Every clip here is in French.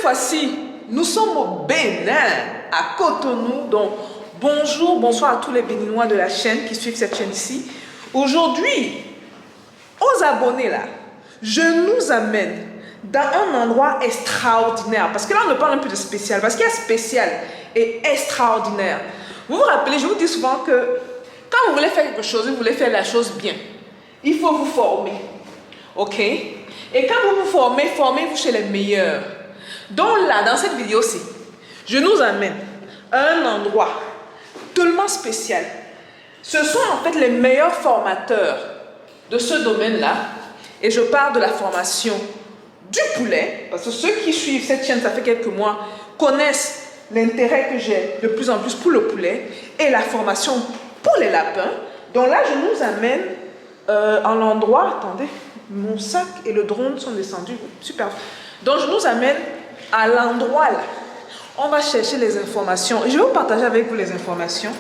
fois-ci, nous sommes au Bénin, à Cotonou. Donc, bonjour, bonsoir à tous les Béninois de la chaîne qui suivent cette chaîne-ci. Aujourd'hui, aux abonnés là, je nous amène dans un endroit extraordinaire. Parce que là, on me parle un peu de spécial. Parce qu'il y a spécial et extraordinaire. Vous vous rappelez, je vous dis souvent que quand vous voulez faire quelque chose, vous voulez faire la chose bien, il faut vous former. Ok? Et quand vous vous formez, formez-vous chez les meilleurs. Donc là, dans cette vidéo-ci, je nous amène à un endroit tellement spécial. Ce sont en fait les meilleurs formateurs de ce domaine-là. Et je parle de la formation du poulet. Parce que ceux qui suivent cette chaîne, ça fait quelques mois, connaissent l'intérêt que j'ai de plus en plus pour le poulet. Et la formation pour les lapins. Donc là, je nous amène en l'endroit. Attendez, mon sac et le drone sont descendus. Super. Donc je nous amène à l'endroit là. On va chercher les informations. Je vais vous partager avec vous les informations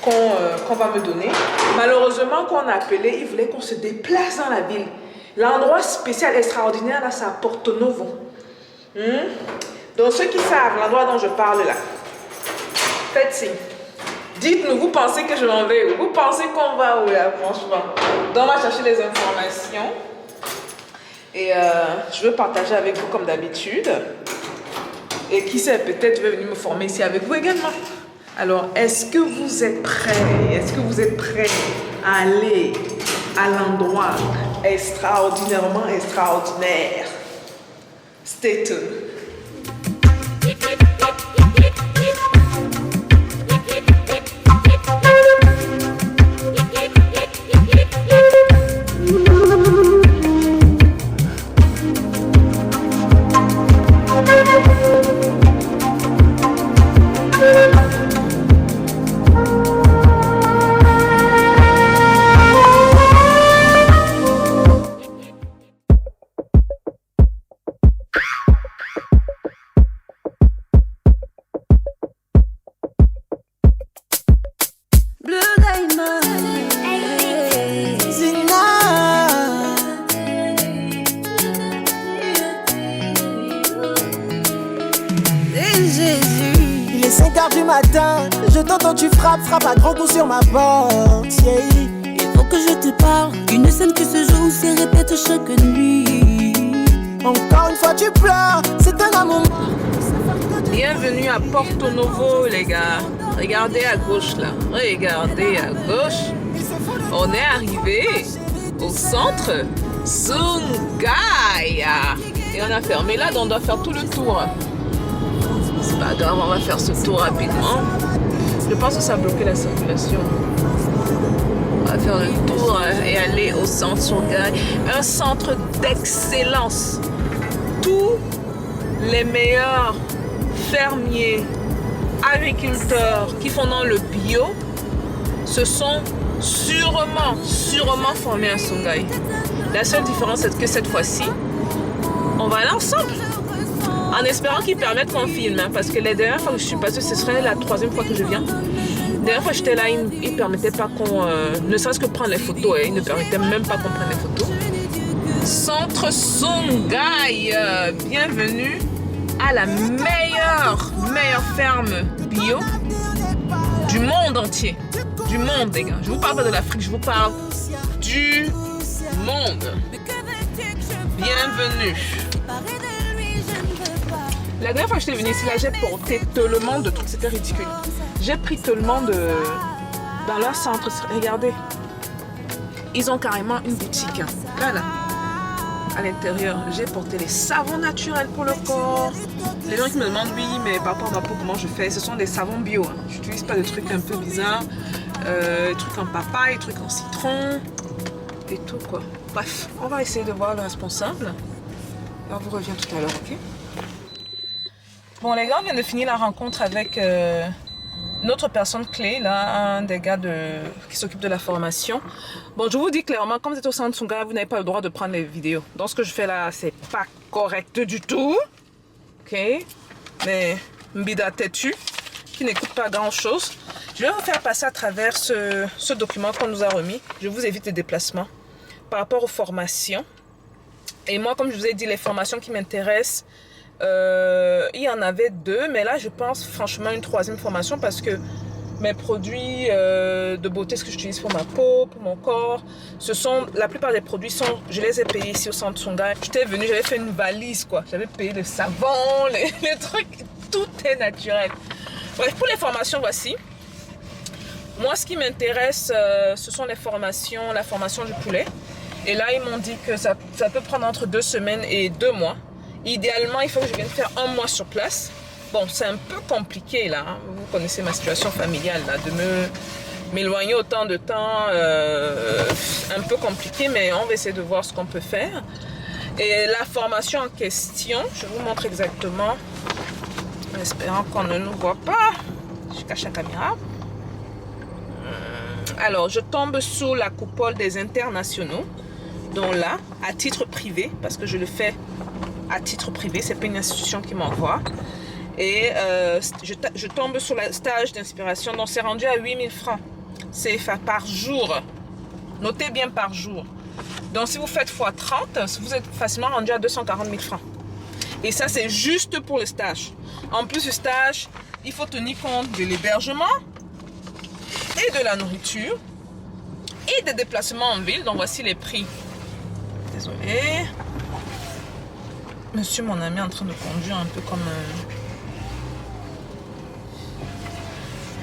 qu'on va me donner. Malheureusement, quand on a appelé, il voulait qu'on se déplace dans la ville. L'endroit spécial, extraordinaire, là, c'est à Porto Novo. Donc, ceux qui savent l'endroit dont je parle là, faites signe. Dites-nous, vous pensez que je m'en vais où? Vous pensez qu'on va où là, franchement? Donc, on va chercher les informations. Et je veux partager avec vous comme d'habitude. Et qui sait, peut-être je vais venir me former ici avec vous également. Alors, est-ce que vous êtes prêts? Est-ce que vous êtes prêts à aller à l'endroit extraordinairement extraordinaire? Stay tuned. Il est 5h du matin, je t'entends, tu frappes à grands coups sur ma porte. Yeah. Il faut que je te parle, une scène qui se joue, se répète chaque nuit. Encore une fois tu pleures, c'est un amour. Bienvenue à Porto Novo les gars. Regardez à gauche là, regardez à gauche. On est arrivé au centre Sungaya. Et on a fermé là, donc on doit faire tout le tour. C'est pas grave, on va faire ce tour rapidement. Je pense que ça a bloqué la circulation. On va faire le tour et aller au centre Sungaya. Un centre d'excellence. Tous les meilleurs fermiers, agriculteurs qui font dans le bio se sont sûrement formés à Sungaya. La seule différence c'est que cette fois-ci, on va aller ensemble. En espérant qu'ils permettent qu'on filme, hein, parce que les dernières fois que je suis passée, ce serait la 3e fois que je viens. La dernière fois que j'étais là, ils ne permettaient pas qu'on, ne serait-ce que prendre les photos, ils ne permettaient même pas qu'on prenne les photos. Centre Sungaya, bienvenue à la meilleure ferme bio du monde entier. Du monde, les gars. Je vous parle pas de l'Afrique, je vous parle du monde. Bienvenue. La dernière fois que j'étais venue ici, là, j'ai porté tellement de trucs, c'était ridicule. J'ai pris tellement de... Dans leur centre, regardez. Ils ont carrément une boutique. Hein. Là, à l'intérieur, j'ai porté les savons naturels pour le corps. Les gens qui me demandent, oui, mais par rapport à ma peau, comment je fais? Ce sont des savons bio. Hein. Je n'utilise pas de trucs un peu bizarres. Des trucs en papaye, des trucs en citron. Et tout, quoi. Bref, on va essayer de voir le responsable. Et on vous revient tout à l'heure, ok? Bon les gars, on vient de finir la rencontre avec une autre personne clé, là, un des gars qui s'occupe de la formation. Bon, je vous dis clairement, comme vous êtes au centre Sungaya, vous n'avez pas le droit de prendre les vidéos. Donc ce que je fais là, c'est pas correct du tout. Ok? Mais Mbida têtu, qui n'écoute pas grand chose. Je vais vous faire passer à travers ce document qu'on nous a remis. Je vous évite les déplacements par rapport aux formations. Et moi, comme je vous ai dit, les formations qui m'intéressent, il y en avait 2, mais là, je pense franchement une 3e formation parce que mes produits de beauté, ce que j'utilise pour ma peau, pour mon corps, la plupart des produits je les ai payés ici au centre Songhai. J'étais venue, j'avais fait une valise, quoi. J'avais payé le savon, les trucs, tout est naturel. Bref, pour les formations, voici. Moi, ce qui m'intéresse, ce sont la formation du poulet. Et là, ils m'ont dit que ça peut prendre entre 2 semaines et 2 mois. Idéalement, il faut que je vienne faire 1 mois sur place. Bon, c'est un peu compliqué là, hein. Vous connaissez ma situation familiale là, de m'éloigner autant de temps, un peu compliqué, mais on va essayer de voir ce qu'on peut faire. Et la formation en question, je vous montre exactement, en espérant qu'on ne nous voit pas. Je cache la caméra. Alors, je tombe sous la coupole des internationaux, dont là, à titre privé, parce que je le fais à titre privé, c'est pas une institution qui m'envoie. Et je tombe sur le stage d'inspiration, donc c'est rendu à 8000 francs CFA par jour. Notez bien par jour. Donc si vous faites x30, vous êtes facilement rendu à 240 000 francs. Et ça, c'est juste pour le stage. En plus du stage, il faut tenir compte de l'hébergement et de la nourriture et des déplacements en ville. Donc voici les prix. Désolé. Monsieur, mon ami, est en train de conduire un peu comme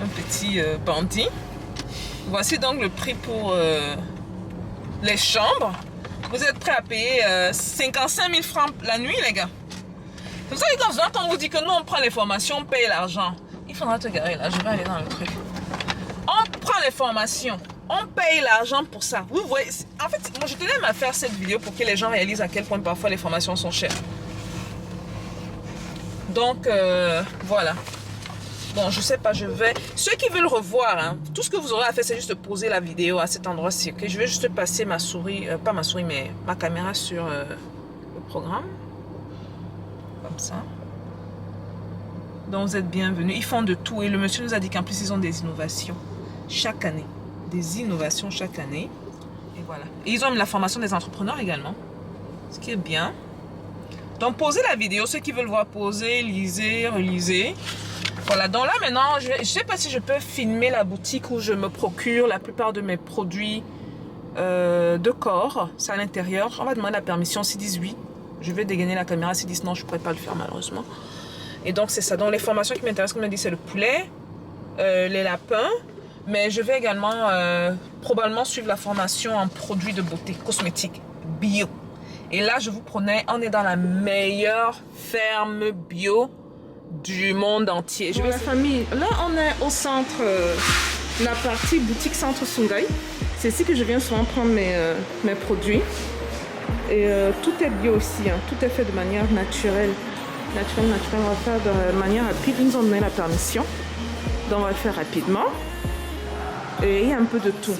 un petit bandit. Voici donc le prix pour les chambres. Vous êtes prêts à payer 55 000 francs la nuit, les gars. C'est pour ça que quand on vous dit que nous, on prend les formations, on paye l'argent. Il faudra te garer là, je vais aller dans le truc. On prend les formations, on paye l'argent pour ça. Vous voyez, en fait, moi, je tenais à faire cette vidéo pour que les gens réalisent à quel point parfois les formations sont chères. Donc, voilà. Bon, je sais pas, je vais... Ceux qui veulent revoir, hein, tout ce que vous aurez à faire, c'est juste de poser la vidéo à cet endroit-ci. Okay? Je vais juste passer ma souris, pas ma souris, mais ma caméra sur le programme. Comme ça. Donc, vous êtes bienvenus. Ils font de tout. Et le monsieur nous a dit qu'en plus, ils ont des innovations chaque année. Des innovations chaque année. Et voilà. Et ils ont la formation des entrepreneurs également. Ce qui est bien. Donc, posez la vidéo. Ceux qui veulent voir, poser, lisez, relisez. Voilà, donc là maintenant, je ne sais pas si je peux filmer la boutique où je me procure la plupart de mes produits de corps. C'est à l'intérieur. On va demander la permission. S'ils disent oui, je vais dégainer la caméra. S'ils disent non, je ne pourrais pas le faire malheureusement. Et donc c'est ça. Donc les formations qui m'intéressent, comme on a dit, c'est le poulet, les lapins. Mais je vais également probablement suivre la formation en produits de beauté, cosmétiques, bio. Et là, je vous promets, on est dans la meilleure ferme bio du monde entier. Bon, la famille, là on est au centre, la partie boutique centre Songhai. C'est ici que je viens souvent prendre mes produits. Et tout est bio aussi, hein. Tout est fait de manière naturelle. Naturelle, on va faire de manière rapide. Ils nous ont donné la permission. Donc on va le faire rapidement. Et il y a un peu de tout.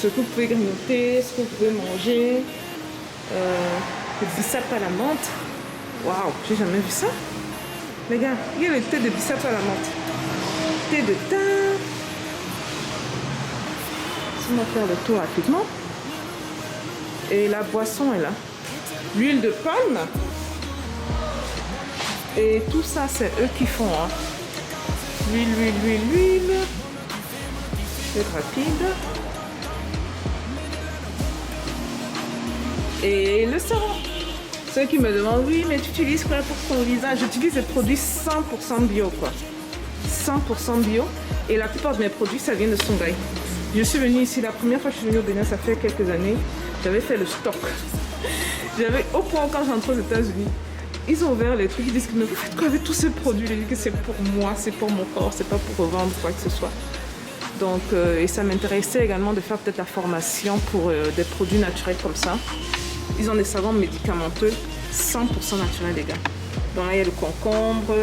Ce que vous pouvez grignoter, ce que vous pouvez manger. Le bissap à la menthe. Waouh, j'ai jamais vu ça. Les gars, il y a le thé de bissap à la menthe. Thé de thym. On va faire le tour rapidement. Et la boisson est là. L'huile de palme. Et tout ça, c'est eux qui font. Hein. L'huile. C'est rapide. Et le savon. Ceux qui me demandent, oui, mais tu utilises quoi pour ton visage? J'utilise des produits 100% bio, quoi. 100% bio. Et la plupart de mes produits, ça vient de Songhai. Je suis venue ici, la première fois que je suis venue au Bénin, ça fait quelques années. J'avais fait le stock. J'avais, au point quand j'entre aux États-Unis, ils ont ouvert les trucs, ils disent que vous faites quoi avec tous ces produits? Je dis que c'est pour moi, c'est pour mon corps, c'est pas pour revendre quoi que ce soit. Donc, et ça m'intéressait également de faire peut-être la formation pour des produits naturels comme ça. Ils ont des savons médicamenteux 100% naturels, les gars. Donc là, il y a le concombre,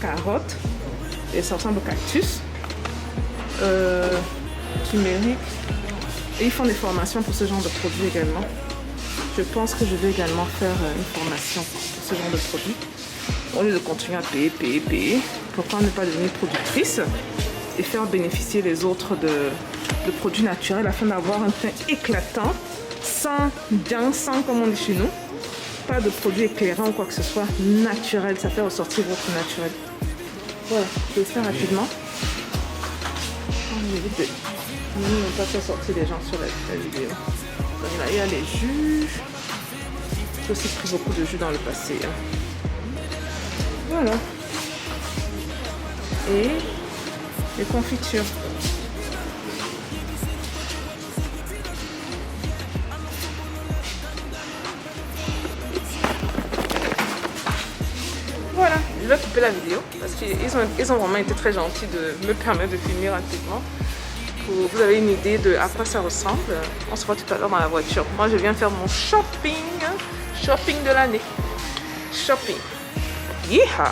carotte, et ça ressemble au cactus, turmeric. Et ils font des formations pour ce genre de produits également. Je pense que je vais également faire une formation pour ce genre de produits. Au lieu de continuer à payer, pourquoi ne pas devenir productrice et faire bénéficier les autres de produits naturels afin d'avoir un teint éclatant, sans bien, sans comme on dit chez nous. pas de produits éclairants ou quoi que ce soit. Naturel, ça fait ressortir votre naturel. Voilà, je vais faire rapidement. On évite de... On ne pas faire sortir les gens sur la vidéo. Donc là, il y a les jus. J'ai aussi pris beaucoup de jus dans le passé. Hein. Voilà. Et les confitures. Voilà, je vais couper la vidéo parce qu'ils ont vraiment été très gentils de me permettre de filmer rapidement. Vous avez une idée de à quoi ça ressemble. On se voit tout à l'heure dans la voiture. Moi, je viens faire mon shopping. Shopping de l'année. Shopping. Yeeha!